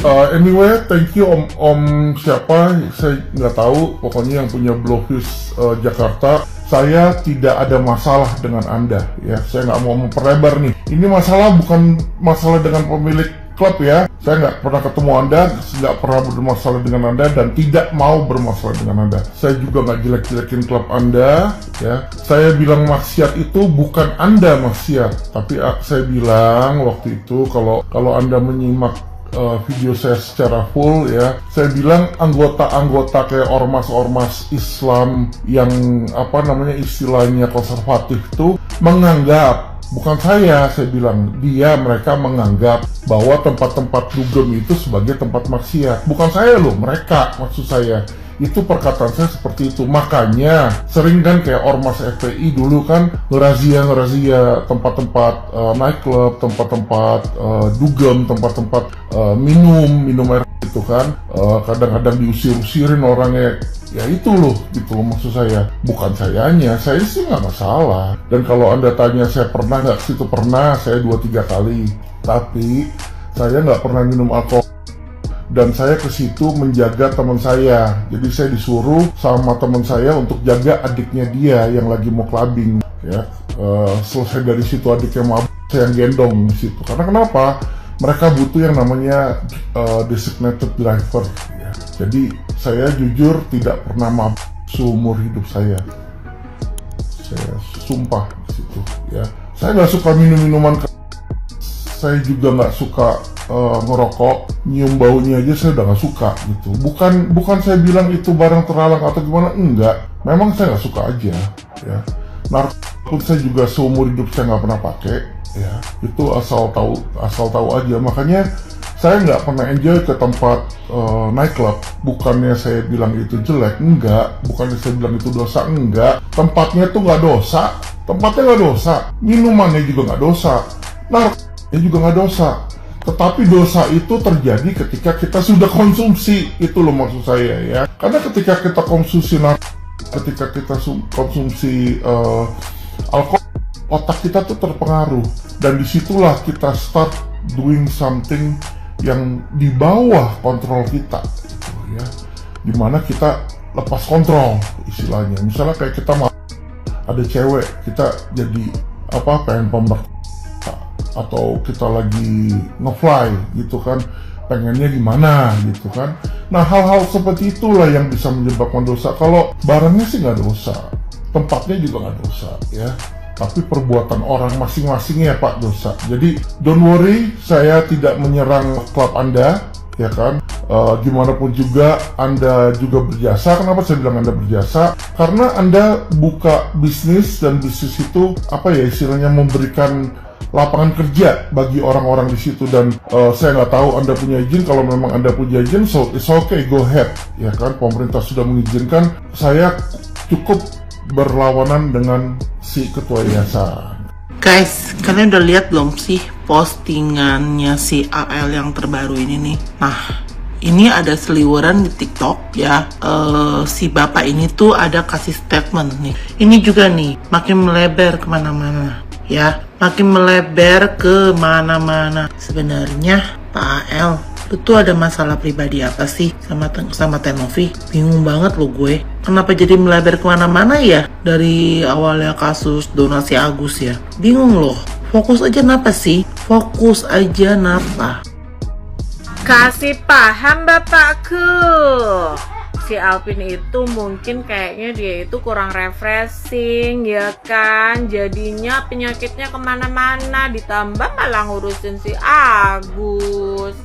Anyway, thank you Om siapa, saya nggak tahu, pokoknya yang punya Blowfish Jakarta. Saya tidak ada masalah dengan Anda, ya. Saya nggak mau memperlebar nih. Ini masalah bukan masalah dengan pemilik klub ya. Saya nggak pernah ketemu Anda, nggak pernah bermasalah dengan Anda, dan tidak mau bermasalah dengan Anda. Saya juga nggak jelek-jelekin klub Anda, ya. Saya bilang maksiat itu bukan Anda maksiat, tapi saya bilang waktu itu kalau Anda menyimak video saya secara full ya, saya bilang anggota-anggota kayak ormas-ormas Islam yang istilahnya konservatif itu menganggap, bukan saya bilang, mereka menganggap bahwa tempat-tempat dugem itu sebagai tempat maksiat. Bukan saya loh, mereka, maksud saya. Itu perkataan saya seperti itu. Makanya sering kan kayak ormas FPI dulu kan ngerazia tempat-tempat nightclub, tempat-tempat dugem, tempat-tempat minum air itu kan. Kadang-kadang diusir-usirin orangnya. Ya itu loh, gitu loh maksud saya. Bukan sayanya, saya sih nggak masalah. Dan kalau Anda tanya saya pernah nggak situ, pernah, saya 2-3 kali. Tapi saya nggak pernah minum alkohol. Dan saya ke situ menjaga teman saya. Jadi saya disuruh sama teman saya untuk jaga adiknya dia yang lagi mau clubbing. Ya, selesai dari situ adiknya mabuk, saya yang gendong di situ. Karena kenapa? Mereka butuh yang namanya designated driver. Ya. Jadi saya jujur tidak pernah mabuk seumur hidup saya. Saya sumpah di situ. Ya, saya nggak suka minum-minuman. Saya juga nggak suka ngerokok, nyium baunya aja saya udah nggak suka gitu. Bukan saya bilang itu barang terlarang atau gimana, enggak. Memang saya nggak suka aja, ya. Narkoba pun saya juga seumur hidup saya nggak pernah pakai, ya. Itu asal tahu aja. Makanya saya nggak pernah enjoy ke tempat nightclub. Bukannya saya bilang itu jelek, enggak. Bukannya saya bilang itu dosa, enggak. Tempatnya tuh nggak dosa, minumannya juga nggak dosa, narkoba juga nggak dosa. Tetapi dosa itu terjadi ketika kita sudah konsumsi, itu loh maksud saya ya. Karena ketika kita konsumsi alkohol, otak kita tuh terpengaruh, dan disitulah kita start doing something yang di bawah kontrol kita, gitu ya. Dimana kita lepas kontrol istilahnya. Misalnya kayak kita mau ada cewek, kita jadi pengen pember, atau kita lagi nge-fly gitu kan, pengennya gimana gitu kan. Nah, hal-hal seperti itulah yang bisa menyebabkan dosa. Kalau barangnya sih nggak dosa, tempatnya juga nggak dosa ya, tapi perbuatan orang masing-masing ya Pak dosa. Jadi don't worry, saya tidak menyerang klub Anda ya kan. Gimana pun juga Anda juga berjasa. Kenapa saya bilang Anda berjasa? Karena Anda buka bisnis, dan bisnis itu istilahnya memberikan lapangan kerja bagi orang-orang di situ. Dan saya nggak tahu Anda punya izin. Kalau memang Anda punya izin, so it's okay, go ahead ya kan. Pemerintah sudah mengizinkan. Saya cukup berlawanan dengan si ketua yayasan. Guys, kalian udah lihat belum sih postingannya si AL yang terbaru ini nih? Nah, ini ada seliweran di TikTok ya. Si bapak ini tuh ada kasih statement nih. Ini juga nih makin melebar kemana-mana ya, makin melebar kemana-mana. Sebenarnya Pak AL, lu tuh ada masalah pribadi apa sih sama Tenovi? Bingung banget lo gue. Kenapa jadi melebar kemana-mana ya? Dari awalnya kasus donasi Agus ya. Bingung loh. Fokus aja napa sih? Fokus aja napa? Kasih paham bapakku. Si Alvin itu mungkin kayaknya dia itu kurang refreshing ya kan, jadinya penyakitnya kemana-mana, ditambah malah ngurusin si Agus.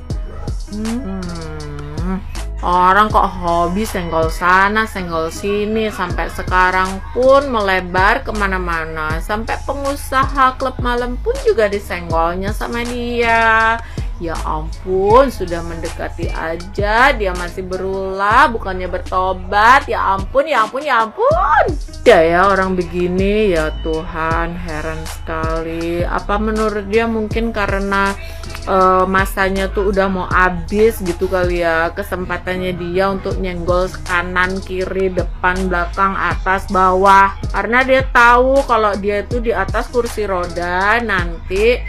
Orang kok hobi senggol sana senggol sini, sampai sekarang pun melebar kemana-mana, sampai pengusaha klub malam pun juga disenggolnya sama dia. Ya ampun, sudah mendekati aja dia masih berulah, bukannya bertobat. Ya ampun, ya ampun, ya ampun. Ya orang begini, ya Tuhan, heran sekali. Apa menurut dia mungkin karena masanya tuh udah mau habis gitu kali ya, kesempatannya dia untuk nyenggol kanan, kiri, depan, belakang, atas, bawah. Karena dia tahu kalau dia itu di atas kursi roda, nanti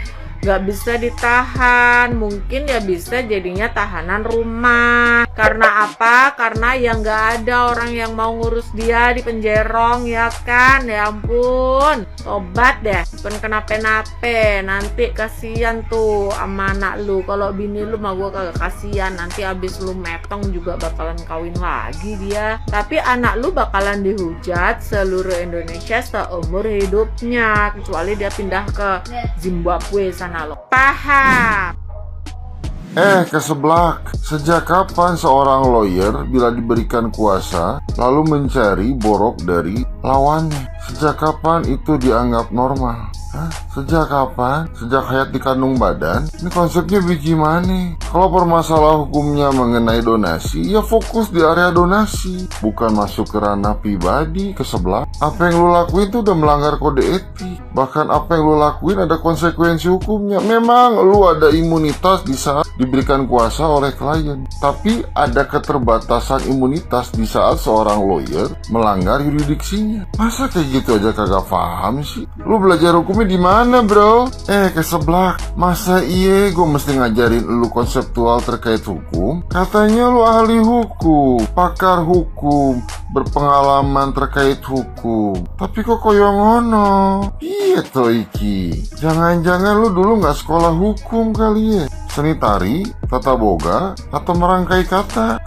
nggak bisa ditahan, mungkin ya bisa jadinya tahanan rumah. Karena apa? Karena ya nggak ada orang yang mau ngurus dia di penjerong, ya kan? Ya ampun, tobat deh, bukan kenapa-napa, nanti kasihan tuh sama anak lu. Kalau bini lu mah gua kagak kasihan, nanti abis lu metong juga bakalan kawin lagi dia. Tapi anak lu bakalan dihujat seluruh Indonesia seumur hidupnya, kecuali dia pindah ke Zimbabwe sana lo. Paham? Keseblak, sejak kapan seorang lawyer bila diberikan kuasa lalu mencari borok dari lawannya? Sejak kapan itu dianggap normal? Sejak kapan? Sejak hayat dikandung badan? Ini konsepnya bagaimana? Kalau permasalahan hukumnya mengenai donasi, ya fokus di area donasi, bukan masuk ke ranah pribadi, keseblak. Apa yang lu lakuin itu udah melanggar kode etik. Bahkan apa yang lu lakuin ada konsekuensi hukumnya. Memang lu ada imunitas di saat diberikan kuasa oleh klien, tapi ada keterbatasan imunitas di saat seorang lawyer melanggar yuridiksinya. Masa kayak gitu aja kagak paham sih? Lu belajar hukumnya di mana, bro? Keseblak, masa iya gue mesti ngajarin lu konseptual terkait hukum? Katanya lu ahli hukum, pakar hukum, berpengalaman terkait hukum, tapi kok koyo ngono? Iya toh iki, jangan-jangan lu dulu gak sekolah hukum kali ya? Seni tari, tata boga, atau merangkai kata?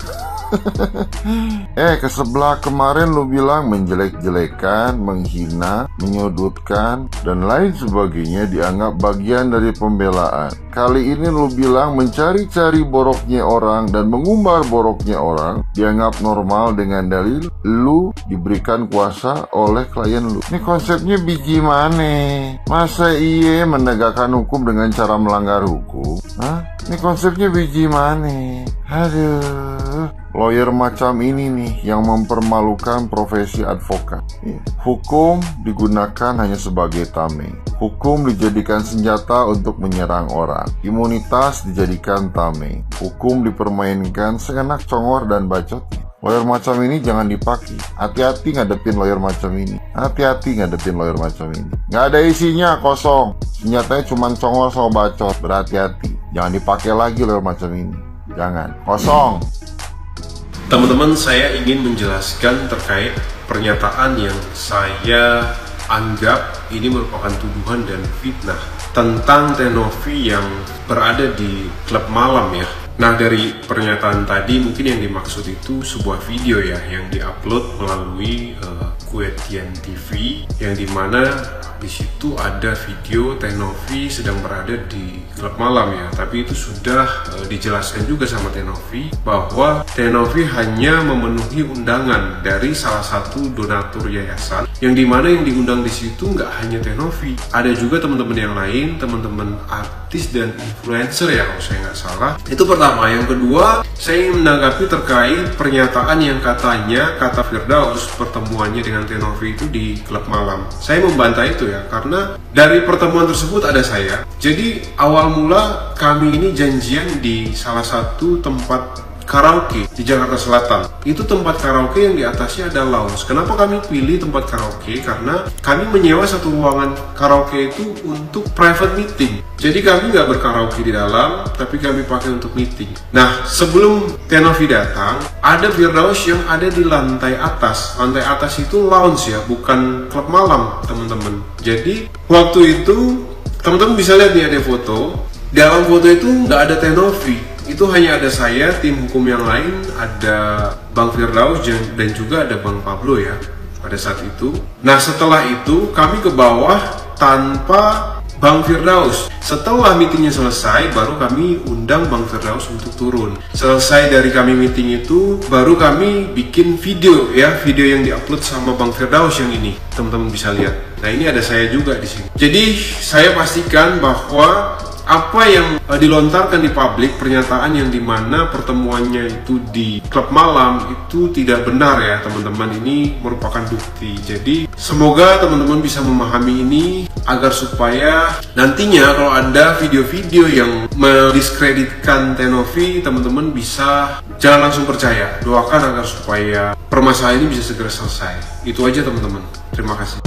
Keseblak, kemarin lu bilang menjelek-jelekan, menghina, menyudutkan, dan lain sebagainya dianggap bagian dari pembelaan. Kali ini lu bilang mencari-cari boroknya orang dan mengumbar boroknya orang dianggap normal dengan dalil lu diberikan kuasa oleh klien lu. Ini konsepnya biji mana? Masa iya menegakkan hukum dengan cara melanggar hukum? Ini konsepnya biji mana? Aduh, lawyer macam ini nih yang mempermalukan profesi advokat. Hukum digunakan hanya sebagai tameng. Hukum dijadikan senjata untuk menyerang orang. Imunitas dijadikan tameng. Hukum dipermainkan seenak congor dan bacotnya. Lawyer macam ini jangan dipakai. Hati-hati ngadepin lawyer macam ini. Hati-hati ngadepin lawyer macam ini. Nggak ada isinya, kosong. Senjatanya cuma congor sama bacot. Berhati-hati. Jangan dipakai lagi lawyer macam ini. Jangan, kosong. Teman-teman, saya ingin menjelaskan terkait pernyataan yang saya anggap ini merupakan tuduhan dan fitnah tentang Tenovi yang berada di klub malam ya. Nah, dari pernyataan tadi mungkin yang dimaksud itu sebuah video ya yang diupload melalui Kuetian TV, yang dimana di situ ada video Tenovi sedang berada di klub malam ya. Tapi itu sudah dijelaskan juga sama Tenovi bahwa Tenovi hanya memenuhi undangan dari salah satu donatur yayasan, yang dimana yang diundang di situ nggak hanya Tenovi, ada juga teman-teman yang lain, teman-teman artis dan influencer ya kalau saya nggak salah. Itu pertama. Yang kedua, saya ingin menanggapi terkait pernyataan yang katanya kata Firdaus pertemuannya dengan Tenovi itu di klub malam. Saya membantah itu ya, karena dari pertemuan tersebut ada saya. Jadi awal mula kami ini janjian di salah satu tempat karaoke di Jakarta Selatan. Itu tempat karaoke yang di atasnya ada lounge. Kenapa kami pilih tempat karaoke? Karena kami menyewa satu ruangan karaoke itu untuk private meeting. Jadi kami nggak berkaraoke di dalam, tapi kami pakai untuk meeting. Nah, sebelum Tenovi datang, ada Firdaus yang ada di lantai atas. Lantai atas itu lounge ya, bukan klub malam, teman-teman. Jadi waktu itu teman-teman bisa lihat nih ada foto. Di dalam foto itu nggak ada Tenovi. Itu hanya ada saya, tim hukum yang lain, ada Bang Firdaus dan juga ada Bang Pablo ya pada saat itu. Nah, setelah itu kami ke bawah tanpa Bang Firdaus. Setelah meetingnya selesai, baru kami undang Bang Firdaus untuk turun. Selesai dari kami meeting itu, baru kami bikin video ya, video yang diupload sama Bang Firdaus yang ini. Teman-teman bisa lihat. Nah, ini ada saya juga di sini. Jadi, saya pastikan bahwa apa yang dilontarkan di publik, pernyataan yang dimana pertemuannya itu di klub malam, itu tidak benar ya teman-teman. Ini merupakan bukti. Jadi semoga teman-teman bisa memahami ini agar supaya nantinya kalau ada video-video yang mendiskreditkan Tenovi, teman-teman bisa jangan langsung percaya. Doakan agar supaya permasalahan ini bisa segera selesai. Itu aja teman-teman. Terima kasih.